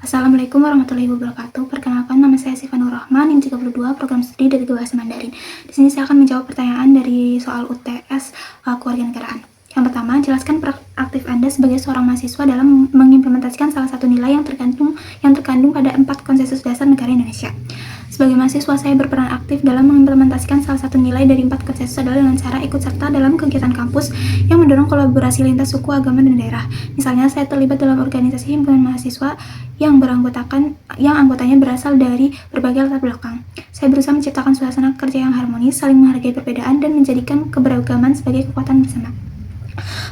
Assalamualaikum warahmatullahi wabarakatuh. Perkenalkan, nama saya Siva Nur Rahman, NIM 32, program studi dari Bahasa Mandarin. Di sini saya akan menjawab pertanyaan dari soal UTS Kewarganegaraan. Yang pertama, jelaskan peran aktif Anda sebagai seorang mahasiswa dalam mengimplementasikan salah satu nilai yang terkandung pada 4 konsensus dasar negara Indonesia. Sebagai mahasiswa, saya berperan aktif dalam mengimplementasikan salah satu nilai dari 4 konsensus adalah dengan cara ikut serta dalam kegiatan kampus yang mendorong kolaborasi lintas suku, agama, dan daerah. Misalnya, saya terlibat dalam organisasi himpunan mahasiswa yang anggotanya berasal dari berbagai latar belakang. Saya berusaha menciptakan suasana kerja yang harmonis, saling menghargai perbedaan, dan menjadikan keberagaman sebagai kekuatan bersama.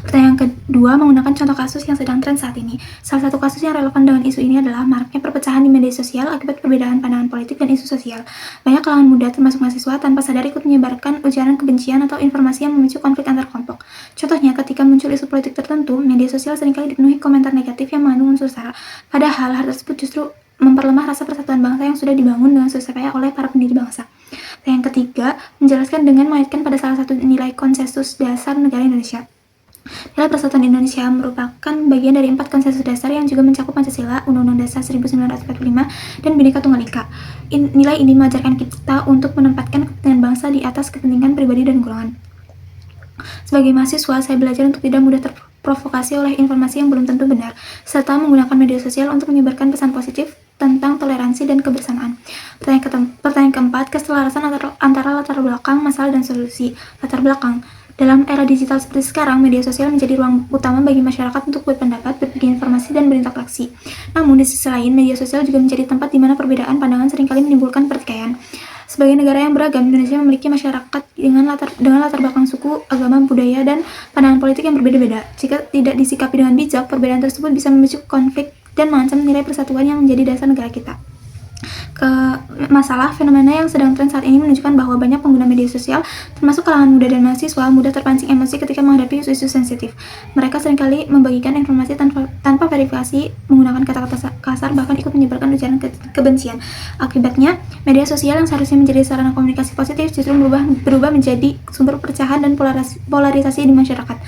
Pertanyaan kedua, menggunakan contoh kasus yang sedang tren saat ini. Salah satu kasus yang relevan dengan isu ini adalah maraknya perpecahan di media sosial akibat perbedaan pandangan politik dan isu sosial. Banyak kalangan muda, termasuk mahasiswa, tanpa sadar ikut menyebarkan ujaran kebencian atau informasi yang memicu konflik antar kelompok. Contohnya, ketika muncul isu politik tertentu, media sosial seringkali dipenuhi komentar negatif yang mengandung unsur sara. Padahal, hal tersebut justru memperlemah rasa persatuan bangsa yang sudah dibangun dengan susah payah oleh para pendiri bangsa. Yang ketiga, menjelaskan dengan mengaitkan pada salah satu nilai konsensus dasar negara Indonesia. Nilai Persatuan Indonesia merupakan bagian dari 4 konsensus dasar yang juga mencakup Pancasila, Undang-Undang Dasar 1945, dan Bhinneka Tunggal Ika. Nilai ini mengajarkan kita untuk menempatkan kepentingan bangsa di atas kepentingan pribadi dan golongan. Sebagai mahasiswa, saya belajar untuk tidak mudah terprovokasi oleh informasi yang belum tentu benar, serta menggunakan media sosial untuk menyebarkan pesan positif tentang toleransi dan kebersamaan. Pertanyaan keempat, keselarasan antara latar belakang, masalah, dan solusi. Latar belakang. Dalam era digital seperti sekarang, media sosial menjadi ruang utama bagi masyarakat untuk berpendapat, berbagi informasi, dan berinteraksi. Namun, di sisi lain, media sosial juga menjadi tempat di mana perbedaan pandangan seringkali menimbulkan pertikaian. Sebagai negara yang beragam, Indonesia memiliki masyarakat dengan latar belakang suku, agama, budaya, dan pandangan politik yang berbeda-beda. Jika tidak disikapi dengan bijak, perbedaan tersebut bisa memicu konflik dan mengancam nilai persatuan yang menjadi dasar negara kita. Masalah fenomena yang sedang tren saat ini menunjukkan bahwa banyak pengguna media sosial, termasuk kalangan muda dan mahasiswa, mudah terpancing emosi ketika menghadapi isu-isu sensitif. Mereka seringkali membagikan informasi tanpa verifikasi, menggunakan kata-kata kasar, bahkan ikut menyebarkan ujaran kebencian. Akibatnya, media sosial yang seharusnya menjadi sarana komunikasi positif justru berubah menjadi sumber perpecahan dan polarisasi di masyarakat.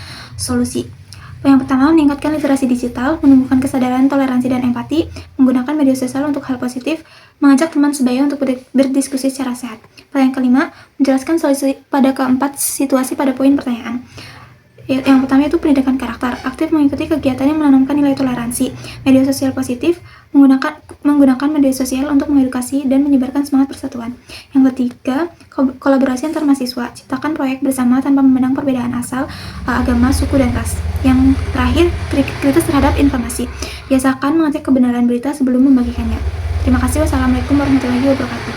Solusi. Yang pertama, meningkatkan literasi digital, menumbuhkan kesadaran, toleransi, dan empati, menggunakan media sosial untuk hal positif, mengajak teman sebaya untuk berdiskusi secara sehat. Pertanyaan kelima, menjelaskan solusi pada keempat situasi pada poin pertanyaan. Yang pertama itu pendidikan karakter, aktif mengikuti kegiatan yang menanamkan nilai toleransi, media sosial positif, menggunakan media sosial untuk mengedukasi dan menyebarkan semangat persatuan. Yang ketiga, kolaborasi antar mahasiswa, ciptakan proyek bersama tanpa memandang perbedaan asal, agama, suku, dan ras. Yang terakhir, kritis terhadap informasi, biasakan mengecek kebenaran berita sebelum membagikannya. Terima kasih. Wassalamualaikum warahmatullahi wabarakatuh.